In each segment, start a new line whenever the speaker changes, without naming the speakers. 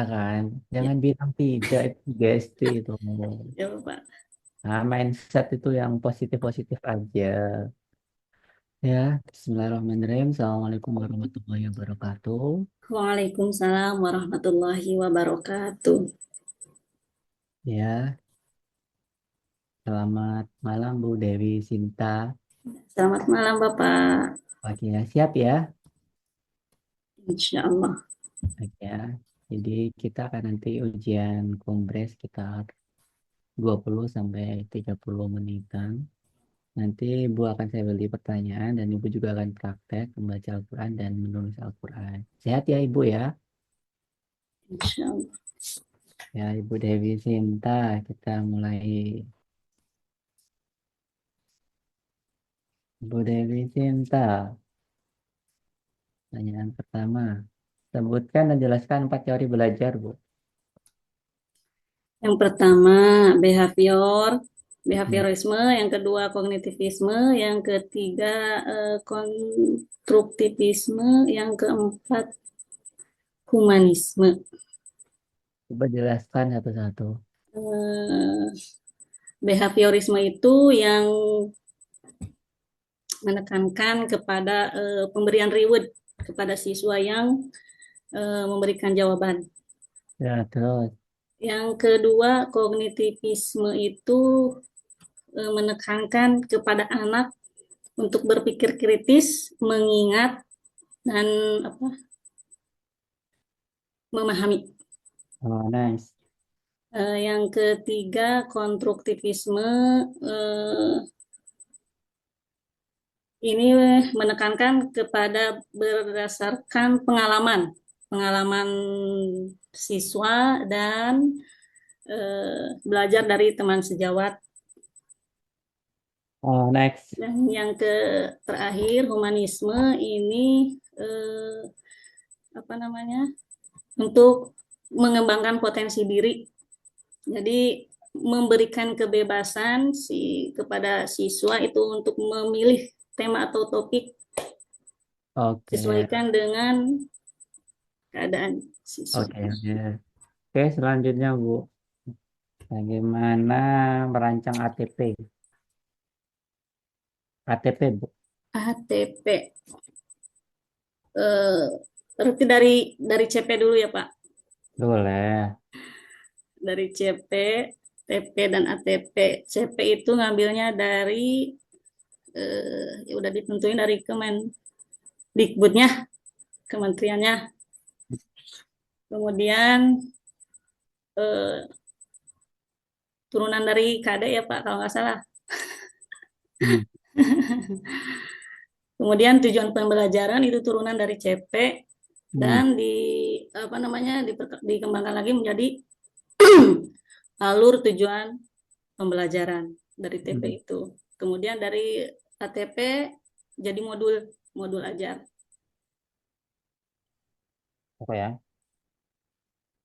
kan.
Ya,
Jangan bilang tidak, itu GST itu.
ya Pak.
Nah, mindset itu yang positif-positif aja. Ya, Bismillahirrahmanirrahim. Assalamualaikum warahmatullahi wabarakatuh.
Waalaikumsalam warahmatullahi wabarakatuh.
Ya, selamat malam Bu Dewi Sinta.
Selamat malam Bapak.
Oke, ya, siap ya?
Insya Allah.
Oke, ya. Jadi kita akan nanti ujian kongres sekitar 20 sampai 30 menitan. Nanti Ibu akan saya beri pertanyaan dan Ibu juga akan praktek membaca Al-Quran dan menulis Al-Quran. Sehat ya Ibu ya?
Insya Allah.
Ya Ibu Dewi Sinta, kita mulai. Ibu Dewi Sinta, pertanyaan pertama. Sebutkan dan jelaskan 4 teori belajar, Bu.
Yang pertama, behavior,
Hmm.
behaviorisme. Yang kedua, kognitivisme. Yang ketiga, konstruktivisme. Yang keempat, humanisme.
Coba jelaskan satu-satu.
Eh, Behaviorisme itu yang menekankan kepada pemberian reward kepada siswa yang memberikan jawaban.
Ya, terus.
Yang kedua, kognitivisme itu menekankan kepada anak untuk berpikir kritis, mengingat dan apa, memahami.
Oh, nice.
Yang ketiga, konstruktivisme ini menekankan kepada berdasarkan pengalaman, pengalaman siswa dan belajar dari teman sejawat.
Oh, next.
Dan yang terakhir, humanisme ini apa namanya, untuk mengembangkan potensi diri. Jadi memberikan kebebasan kepada siswa itu untuk memilih tema atau topik
Oke,
sesuaikan dengan keadaan siswa.
oke, oke. Oke, selanjutnya, Bu. Bagaimana merancang ATP? ATP, Bu.
ATP. Eh, Berarti dari CP dulu ya Pak.
Boleh.
Dari CP, TP dan ATP. CP itu ngambilnya dari ya udah ditentuin dari Kemendikbudnya, kementeriannya. Kemudian eh, turunan dari KD ya Pak kalau nggak salah.
Hmm.
Kemudian tujuan pembelajaran itu turunan dari CP
Hmm.
dan apa namanya, dikembangkan lagi menjadi alur tujuan pembelajaran dari TP
Hmm.
itu. Kemudian dari ATP jadi modul modul ajar.
Apa ya?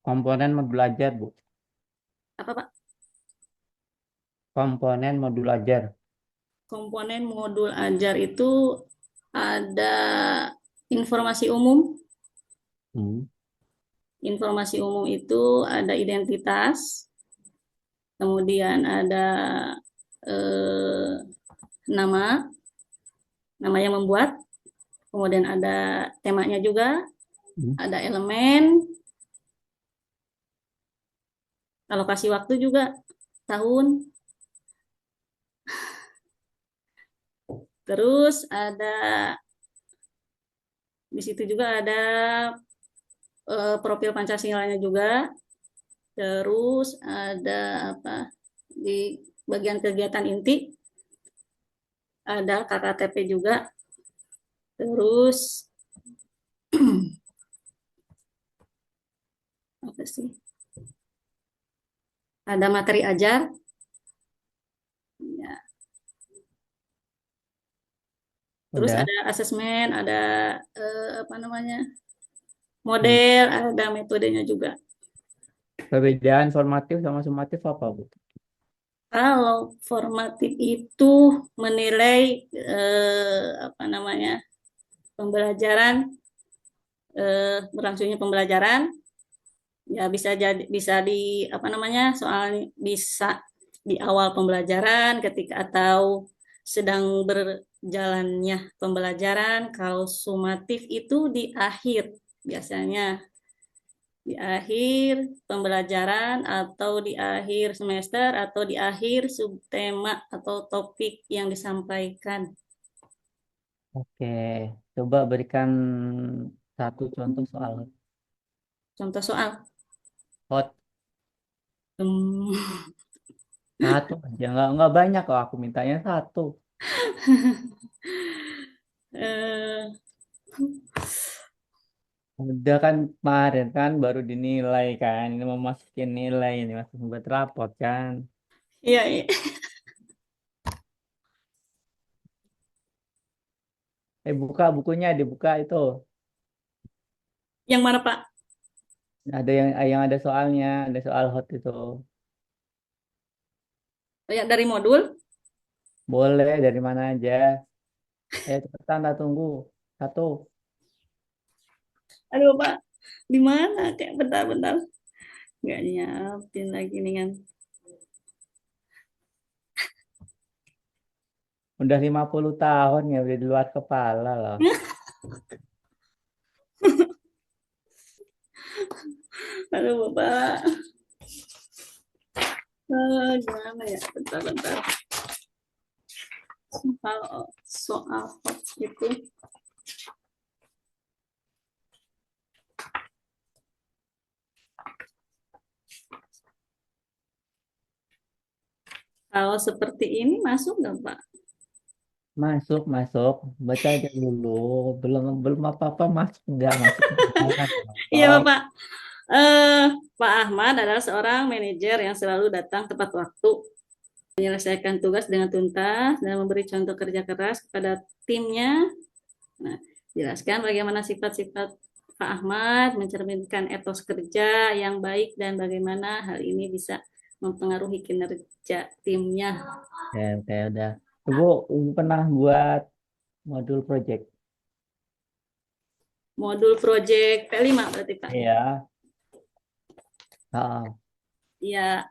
Komponen modul belajar, Bu.
Apa Pak?
Komponen modul belajar.
Komponen modul ajar itu ada informasi umum.
Hmm.
Informasi umum itu ada identitas, kemudian ada eh, nama, nama yang membuat, kemudian ada temanya juga,
Hmm.
ada elemen, alokasi waktu juga, tahun, terus ada di situ juga ada profil Pancasilanya juga, terus ada apa, di bagian kegiatan inti ada KKTP juga, terus apa sih, ada materi ajar, ya. Terus
Udah.
ada asesmen, ada apa namanya,
Hmm.
model, ada metodenya juga.
Perbedaan formatif sama sumatif apa, Bu?
Kalau formatif itu menilai apa namanya, pembelajaran, berlangsungnya pembelajaran. Ya bisa jadi bisa di apa namanya soal bisa di awal pembelajaran ketika atau sedang berjalannya pembelajaran. Kalau sumatif itu di akhir biasanya di akhir pembelajaran atau di akhir semester atau di akhir subtema atau topik yang disampaikan.
Oke, coba berikan satu contoh soal
Contoh soal.
hot.
Hmm,
Satu aja, nggak banyak kok, aku mintanya satu.
eh,
Udah kan kemarin kan baru dinilai kan, ini mau masukin nilai ini masih buat rapot kan.
iya, iya.
Buka bukunya, dibuka itu.
Yang mana Pak?
Ada yang ada soalnya, ada soal hot itu.
Ya, dari modul.
Boleh dari mana aja. Cepetan tak tunggu. Satu.
Aduh Pak, di mana? Kayak bentar-bentar. Nggak nyiapin lagi nih kan.
Udah 50 tahun ya, udah di luar kepala loh.
Aduh Bapak, gimana ya? Bentar-bentar. Soal hoax itu. Kalau seperti ini masuk nggak Pak?
Masuk, masuk. Baca aja dulu. Belum belum apa-apa masuk enggak masuk. Jangan.
Iya
Oh,
Bapak. Eh, Pak Ahmad adalah seorang manajer yang selalu datang tepat waktu, menyelesaikan tugas dengan tuntas, dan memberi contoh kerja keras kepada timnya. Nah, jelaskan bagaimana sifat-sifat Pak Ahmad mencerminkan etos kerja yang baik dan bagaimana hal ini bisa mempengaruhi kinerja timnya.
ya, oke, udah. Ibu pernah buat modul project?
Modul project P5 berarti Pak.
Iya. Ah,
Ya,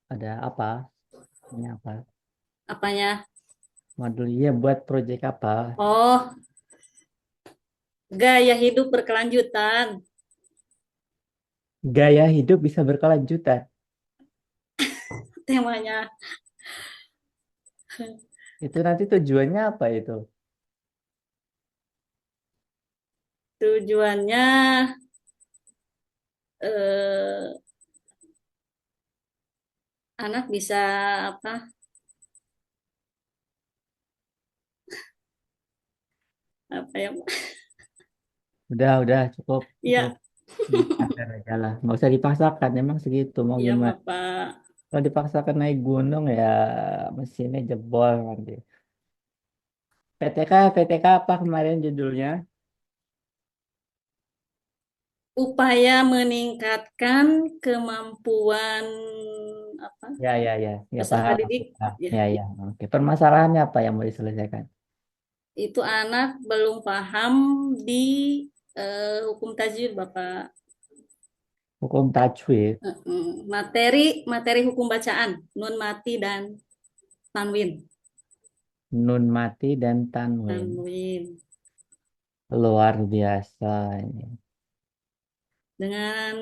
ada apa? Ini apa?
apanya?
Modul iya buat project apa?
Oh, gaya hidup berkelanjutan.
Gaya hidup bisa berkelanjutan.
Temanya.
Itu nanti tujuannya apa itu?
Tujuannya eh, anak bisa apa? Apa ya?
Udah cukup, cukup.
Iya,
Sadar aja lah. Nggak usah dipaksakan, emang segitu. Mau
iya
gimana?
Bapak.
Kalau dipaksakan naik gunung ya mesinnya jebol nanti. PTK apa kemarin judulnya?
Upaya meningkatkan kemampuan apa?
Ya
Peserta
paham aku.
didik. Ya,
Ya. Oke. Permasalahannya apa yang mau diselesaikan?
itu anak belum paham di hukum tajwid, Bapak.
Hukum tajwid,
Materi materi hukum bacaan, nun mati dan tanwin.
nun mati dan tanwin.
Tanwin.
Luar biasa ini.
Dengan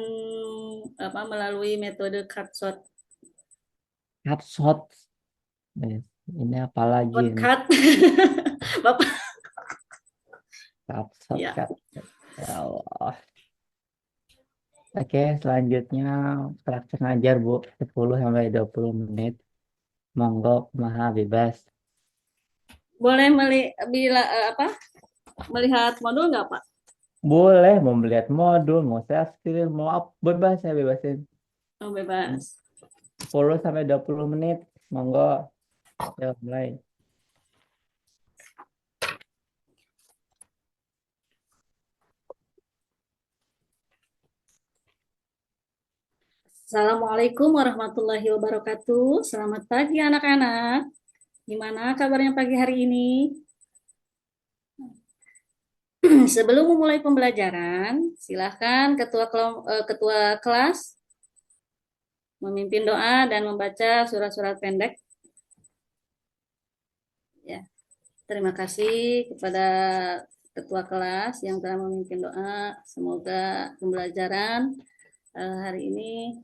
apa melalui metode cutshot.
Capsot. Eh, Ini apa lagi ini?
Shortcut. Bapak.
Capsot,
Ya.
capsot. Ya Allah. Oke, selanjutnya praktek ngajar Bu, 10 sampai 20 menit. Monggo, maha bebas.
Boleh apa? Melihat modul nggak, Pak?
Boleh mau melihat modul, mau self skill, mau apa, bebas saya bebasin.
Oh, bebas.
10 sampai 20 menit. Monggo, ya mulai.
Assalamualaikum warahmatullahi wabarakatuh. Selamat pagi anak-anak. Gimana kabarnya pagi hari ini? Sebelum memulai pembelajaran, silahkan ketua kelas memimpin doa dan membaca surat-surat pendek. Ya, terima kasih kepada ketua kelas yang telah memimpin doa. Semoga pembelajaran hari ini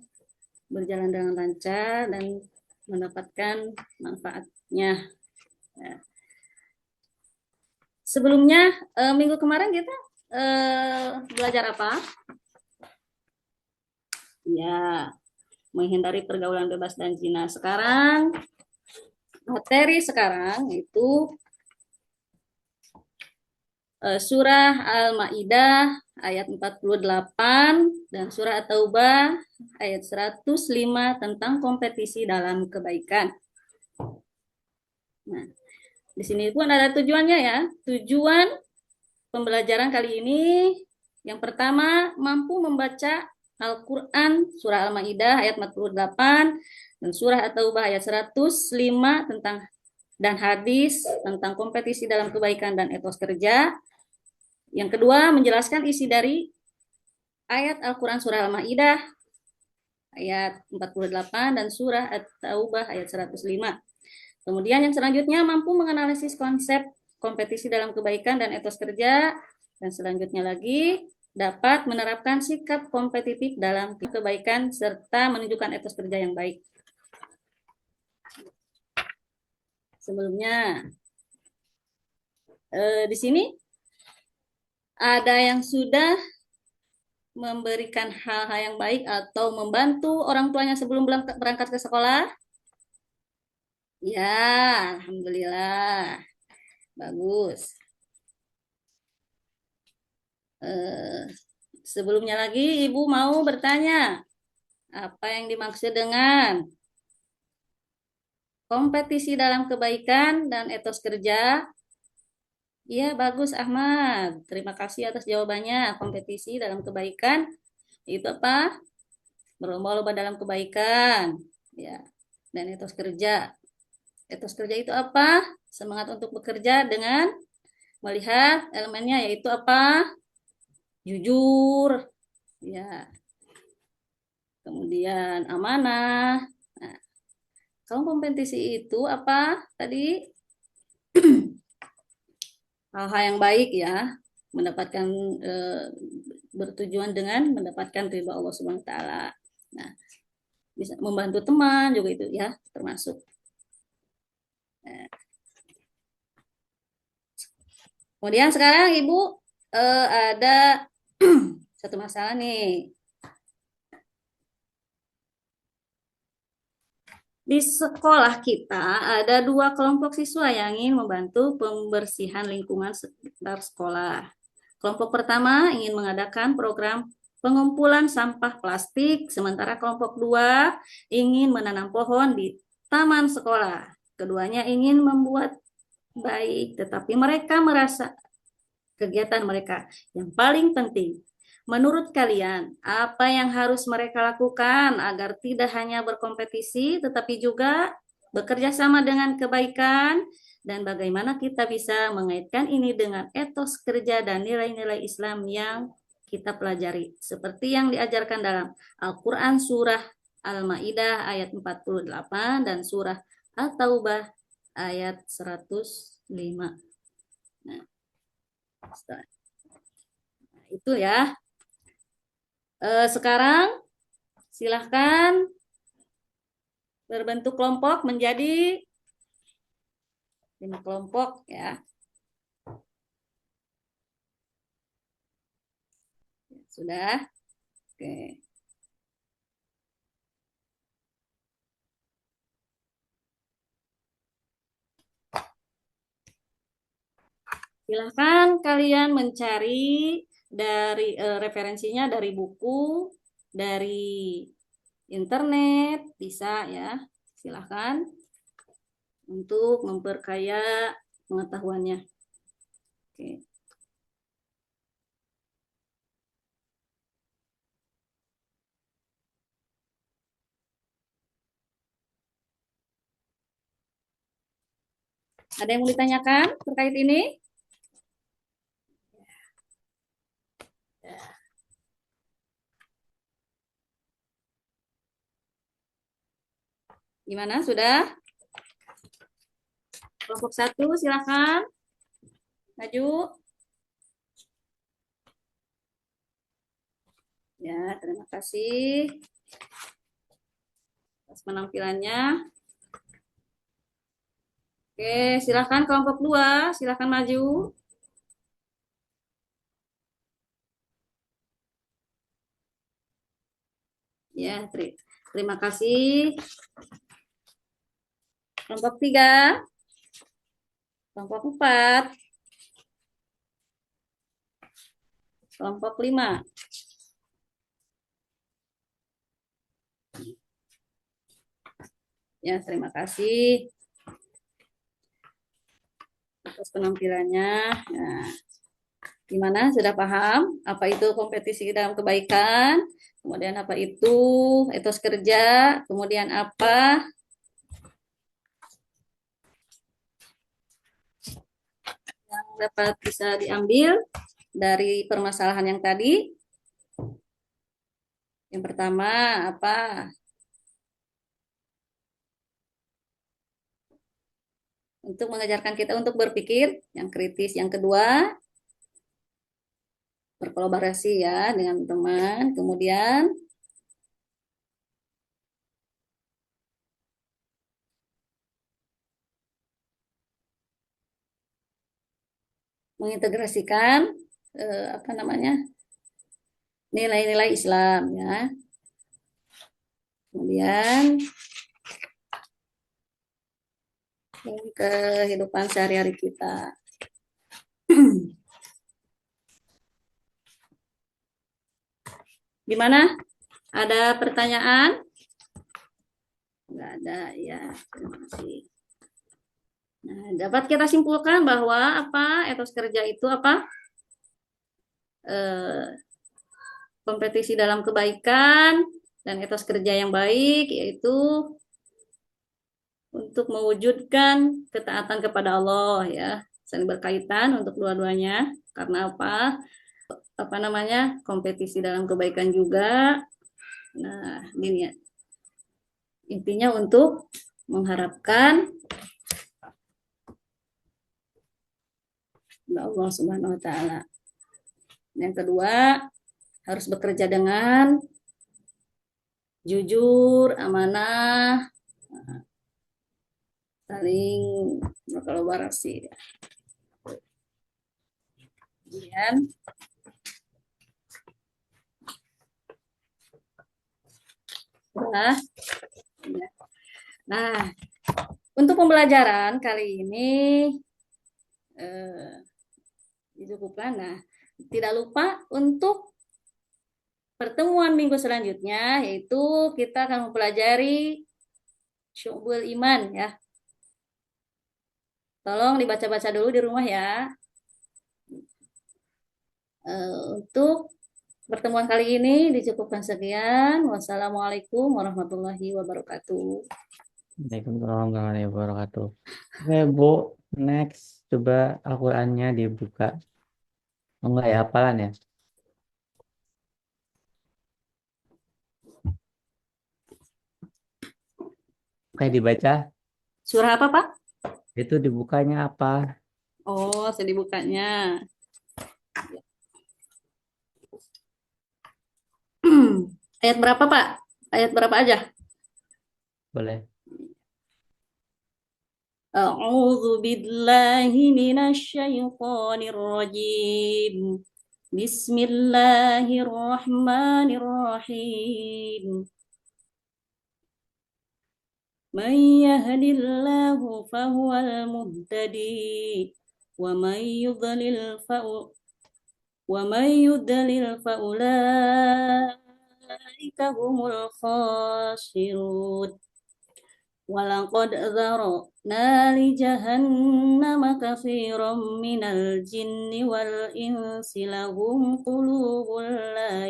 berjalan dengan lancar dan mendapatkan manfaatnya. Ya. Sebelumnya, minggu kemarin kita belajar apa? Ya, menghindari pergaulan bebas dan zina. Sekarang, materi sekarang itu surah Al-Maidah ayat 48 dan surah At-Taubah ayat 105 tentang kompetisi dalam kebaikan. Nah, di sini pun ada tujuannya ya. Tujuan pembelajaran kali ini yang pertama, mampu membaca Al-Quran surah Al-Maidah ayat 48 dan surah At-Taubah ayat 105 tentang dan hadis tentang kompetisi dalam kebaikan dan etos kerja. Yang kedua, menjelaskan isi dari ayat Al-Quran surah Al-Maidah ayat 48 dan surah At-Taubah ayat 105. Kemudian yang selanjutnya mampu menganalisis konsep kompetisi dalam kebaikan dan etos kerja. Dan selanjutnya lagi dapat menerapkan sikap kompetitif dalam kebaikan serta menunjukkan etos kerja yang baik. Sebelumnya di sini ada yang sudah memberikan hal-hal yang baik atau membantu orang tuanya sebelum berangkat ke sekolah? Ya, alhamdulillah. Bagus. Sebelumnya lagi, Ibu mau bertanya, apa yang dimaksud dengan kompetisi dalam kebaikan dan etos kerja? Iya, bagus Ahmad. Terima kasih atas jawabannya. Kompetisi dalam kebaikan itu apa? Berlomba-lomba dalam kebaikan. Ya. Dan etos kerja. Etos kerja itu apa? Semangat untuk bekerja dengan melihat elemennya yaitu apa? Jujur. Ya. Kemudian amanah. Nah, kalau kompetisi itu apa tadi? Hal-hal yang baik ya, mendapatkan bertujuan dengan mendapatkan ridho Allah Subhanahu wa taala. Nah, bisa membantu teman juga itu ya, termasuk. Nah, kemudian sekarang Ibu ada satu masalah nih. Di sekolah kita ada dua kelompok siswa yang ingin membantu pembersihan lingkungan sekitar sekolah. Kelompok pertama ingin mengadakan program pengumpulan sampah plastik, sementara kelompok dua ingin menanam pohon di taman sekolah. Keduanya ingin membuat baik, tetapi mereka merasa kegiatan mereka yang paling penting. Menurut kalian, apa yang harus mereka lakukan agar tidak hanya berkompetisi, tetapi juga bekerja sama dengan kebaikan, dan bagaimana kita bisa mengaitkan ini dengan etos kerja dan nilai-nilai Islam yang kita pelajari, seperti yang diajarkan dalam Al-Quran Surah Al-Ma'idah ayat 48 dan Surah At-Taubah ayat 105. Nah, itu ya. Sekarang silahkan berbentuk kelompok menjadi 5 kelompok ya. Sudah? Oke. Silahkan kalian mencari dari referensinya dari buku, dari internet, bisa ya. Silahkan untuk memperkaya pengetahuannya. Oke. Ada yang mau ditanyakan terkait ini? Gimana? Sudah? Kelompok 1, silakan. Maju. Ya, terima kasih atas penampilannya. Oke, silakan kelompok 2, silakan maju. Ya, terima kasih. Kelompok 3, kelompok 4, kelompok 5. Ya, terima kasih atas penampilannya. Nah, gimana? Sudah paham apa itu kompetisi dalam kebaikan? Kemudian apa itu etos kerja? Kemudian apa yang dapat bisa diambil dari permasalahan yang tadi? Yang pertama, apa? Untuk mengajarkan kita untuk berpikir yang kritis. Yang kedua, berkolaborasi ya dengan teman. Kemudian mengintegrasikan apa namanya nilai-nilai Islam ya. Kemudian kehidupan sehari-hari kita. Gimana? Ada pertanyaan? Enggak ada ya. Terima kasih. Nah, dapat kita simpulkan bahwa apa etos kerja itu apa? Kompetisi dalam kebaikan dan etos kerja yang baik yaitu untuk mewujudkan ketaatan kepada Allah ya, saling berkaitan untuk dua-duanya karena apa namanya kompetisi dalam kebaikan juga. Nah, ini ya intinya untuk mengharapkan Allah Subhanahu wa taala. Yang kedua, harus bekerja dengan jujur, amanah, saling berkolaborasi. Kemudian nah, untuk pembelajaran kali ini dicukupkan. Nah, tidak lupa untuk pertemuan minggu selanjutnya yaitu kita akan mempelajari syu'bul iman ya. Tolong dibaca-baca dulu di rumah ya. Untuk pertemuan kali ini dicukupkan sekian. Wassalamualaikum warahmatullahi wabarakatuh.
Waalaikumsalam warahmatullahi wabarakatuh. Oke, Bu, next coba Al-Qur'annya dibuka. Enggak ya, hafalan ya? Kayak dibaca,
Surah apa, Pak?
itu dibukanya apa?
Oh, saya dibukanya. Ayat berapa, Pak? Ayat berapa aja?
Boleh.
A'udzu billahi minasy syaithanir rajim. Bismillahirrahmanirrahim. Man yahdillahu fahuwal muhtadi wa man yudlil faulaika humul khasirun. Walaqad dzara'na li jahannama katsiran minal jinni wal insi lahum qulubun la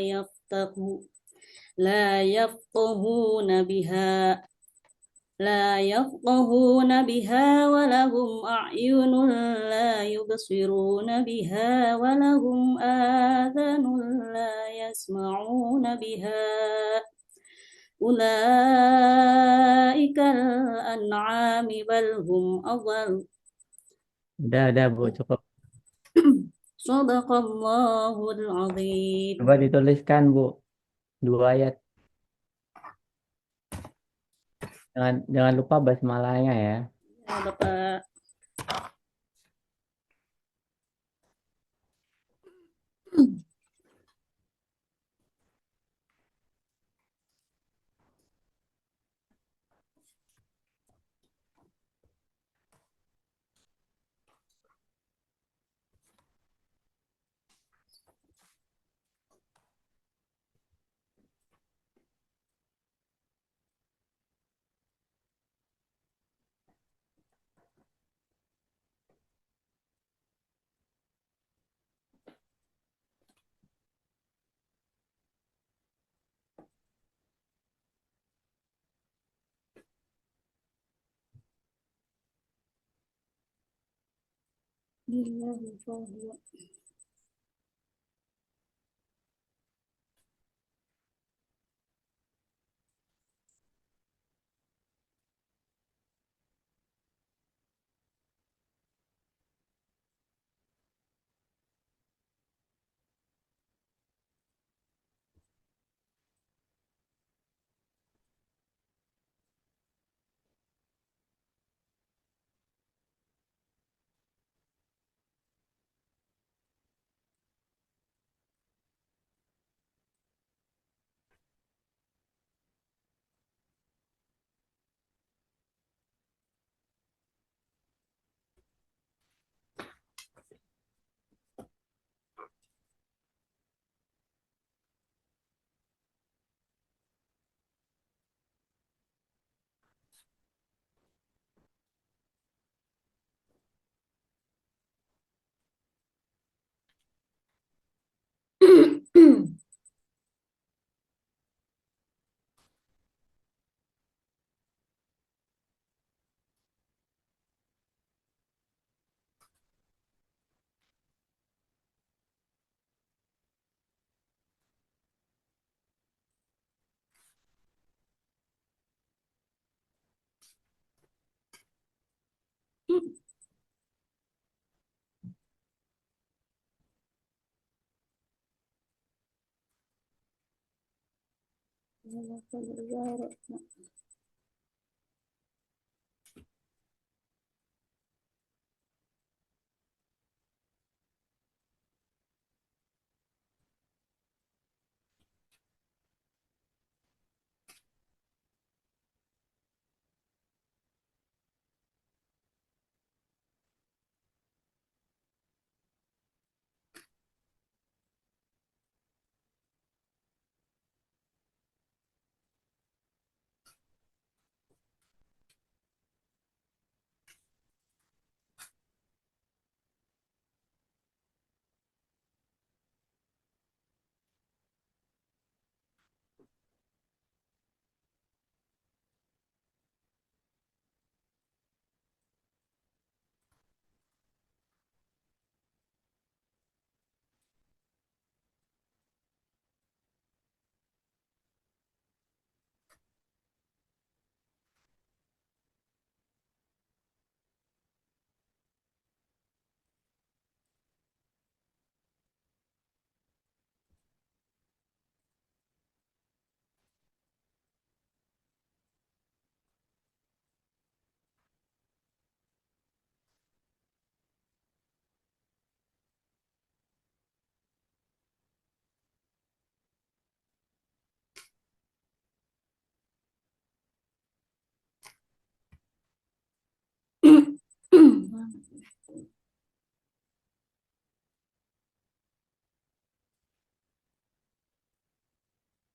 yafqahuna biha wa lahum a'yunun la yubsiruna biha wa lahum adhanun la yasma'una biha Ulaikal an'ami bal hum adhal.
Udah Bu, cukup.
Sadaqallahul azim.
Coba dituliskan Bu, 2 ayat. Jangan lupa basmalahnya ya.
Ya, Bapak.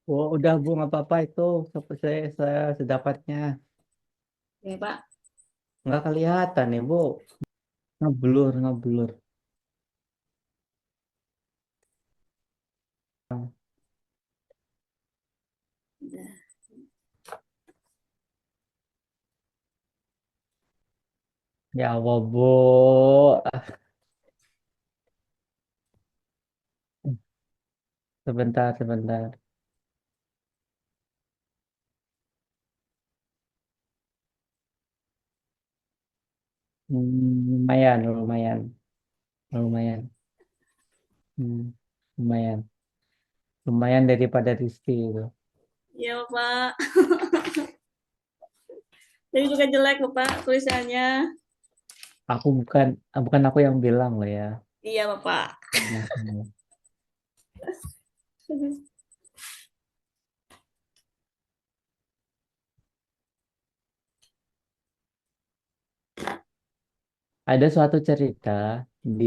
Oh, udah Bu, nggak apa-apa itu. Saya sedapatnya.
Ya, Pak.
Nggak kelihatan nih Bu. Ngeblur, ngeblur. Ya Allah Bu. Ah, sebentar, sebentar. Lumayan, lumayan, lumayan. Hmm, lumayan, lumayan daripada Rizky itu.
Iya, Bapak. Jadi juga jelek, Bapak, tulisannya.
Bukan aku yang bilang loh ya.
Iya, Bapak.
Nah, ada suatu cerita di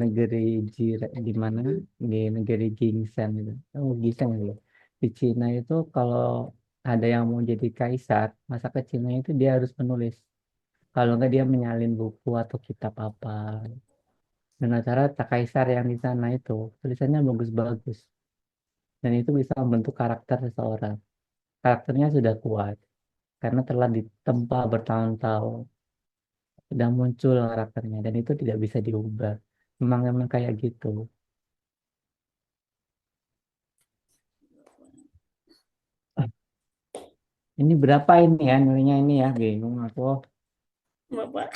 negeri di mana di negeri Gingseng itu. Oh, Gingseng itu. Di Cina itu kalau ada yang mau jadi kaisar, masa kecilnya itu dia harus menulis. Kalau nggak dia menyalin buku atau kitab apa. Dan rata-rata kaisar yang di sana itu tulisannya bagus-bagus. Dan itu bisa membentuk karakter seseorang. Karakternya sudah kuat karena telah ditempa bertahun-tahun. Sudah muncul karakternya dan itu tidak bisa diubah. Memang memang kayak gitu. Ah, ini berapa ini ya nilainya ini ya? Bingung aku.
Bapak.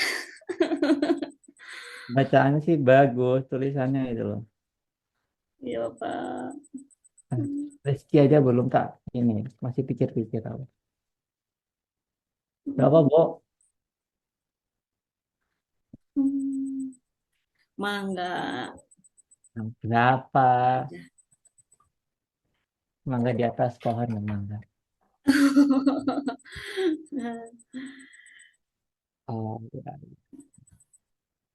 Bacaannya sih bagus, tulisannya itu loh.
Iya, Bapak.
Ah, Rizky aja belum tak ini, masih pikir-pikir aku. Berapa, Bu?
Mangga.
Berapa? Mangga di atas pohon ya, mangga. Oh, ya.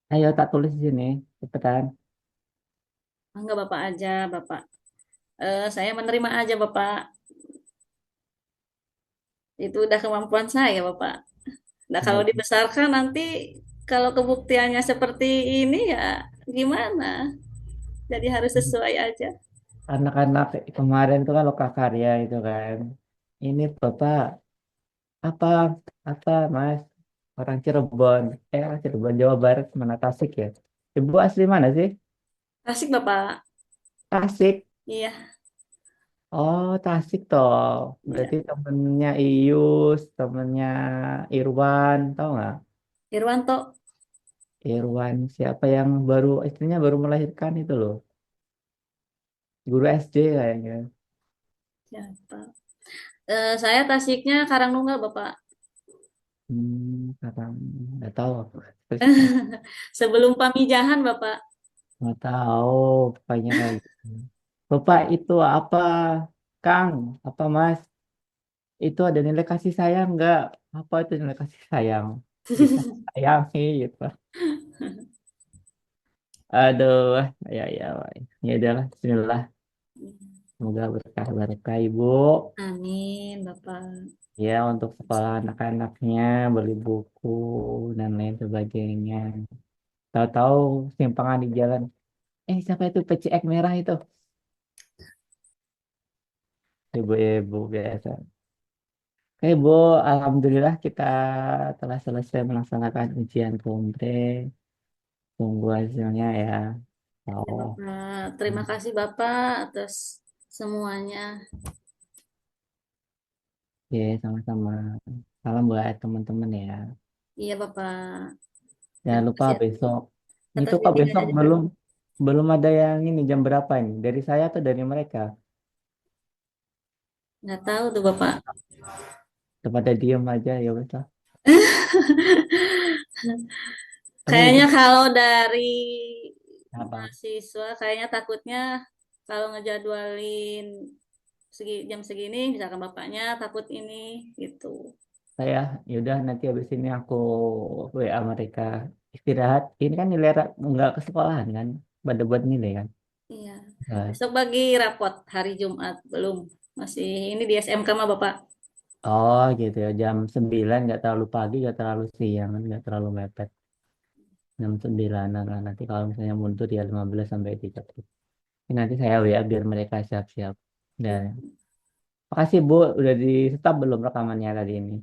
Ayo tak tulis di sini, cepetan.
Mangga Bapak aja, Bapak. Saya menerima aja, Bapak. Itu udah kemampuan saya, Bapak. Nah, kalau
Baik.
dibesarkan nanti kalau kebuktiannya seperti ini ya gimana? Jadi harus sesuai aja.
Anak-anak kemarin tuh kan lokakarya itu kan. Ini Bapak apa apa Mas orang Cirebon orang Cirebon Jawa Barat mana Tasik ya. Ibu asli mana sih?
Asik, Bapak.
Tasik.
Iya,
Oh, Tasik toh.
iya.
Berarti temennya Ius, temennya Irwan, tahu nggak?
Irwanto.
Irwan siapa yang baru istrinya baru melahirkan itu loh. Guru SD kayaknya.
Siapa? Saya Tasiknya Karangnunggal, Bapak.
Sekarang nggak tahu aku. Terus
Sebelum Pamijahan, Bapak.
nggak tahu, pokoknya kayak gitu. Bapak itu apa, Kang? Apa Mas? Itu ada nilai kasih sayang nggak? Apa itu nilai kasih sayang? Kita sayangi gitu. Aduh, ya ya, ya udahlah, Bismillah. Semoga berkah berkah Ibu.
Amin, Bapak.
Ya untuk sekolah anak-anaknya, beli buku dan lain sebagainya. Tahu-tahu simpangan di jalan. Siapa itu PCX merah itu? Ibu-ibu biasa. Oke, Bu, Alhamdulillah kita telah selesai melaksanakan ujian kompre. Tunggu hasilnya ya.
Ya,
Oh,
Bapak. Terima kasih, Bapak, atas semuanya.
oke, sama-sama. Salam buat teman-teman ya.
Iya, Bapak.
Jangan
Terima
lupa
kasih
besok. Itu
atas
kok
bimbingannya
besok
juga.
belum belum ada yang ini jam berapa ini? Dari saya atau dari mereka?
Nggak tahu tuh, Bapak.
Kepada diem aja ya wes lah. Kamu
Kayaknya
ikut
kalau dari
apa?
mahasiswa, kayaknya takutnya kalau ngejadwalin jam segini, misalkan bapaknya takut ini, gitu.
Saya yaudah nanti habis ini aku WA mereka istirahat. Ini kan nilai nggak ke sekolahan kan? Pada buat nilai kan?
Iya.
Nah,
Besok bagi rapot hari Jumat, belum. Masih ini di SMK mah, Bapak.
oh gitu ya, jam 9 nggak terlalu pagi, nggak terlalu siang, kan, nggak terlalu mepet. Jam 9 lah nanti kalau misalnya mundur ya 15 sampai 30. Ini nanti saya WA biar mereka siap-siap. Dan makasih Bu, udah di stop belum rekamannya tadi ini?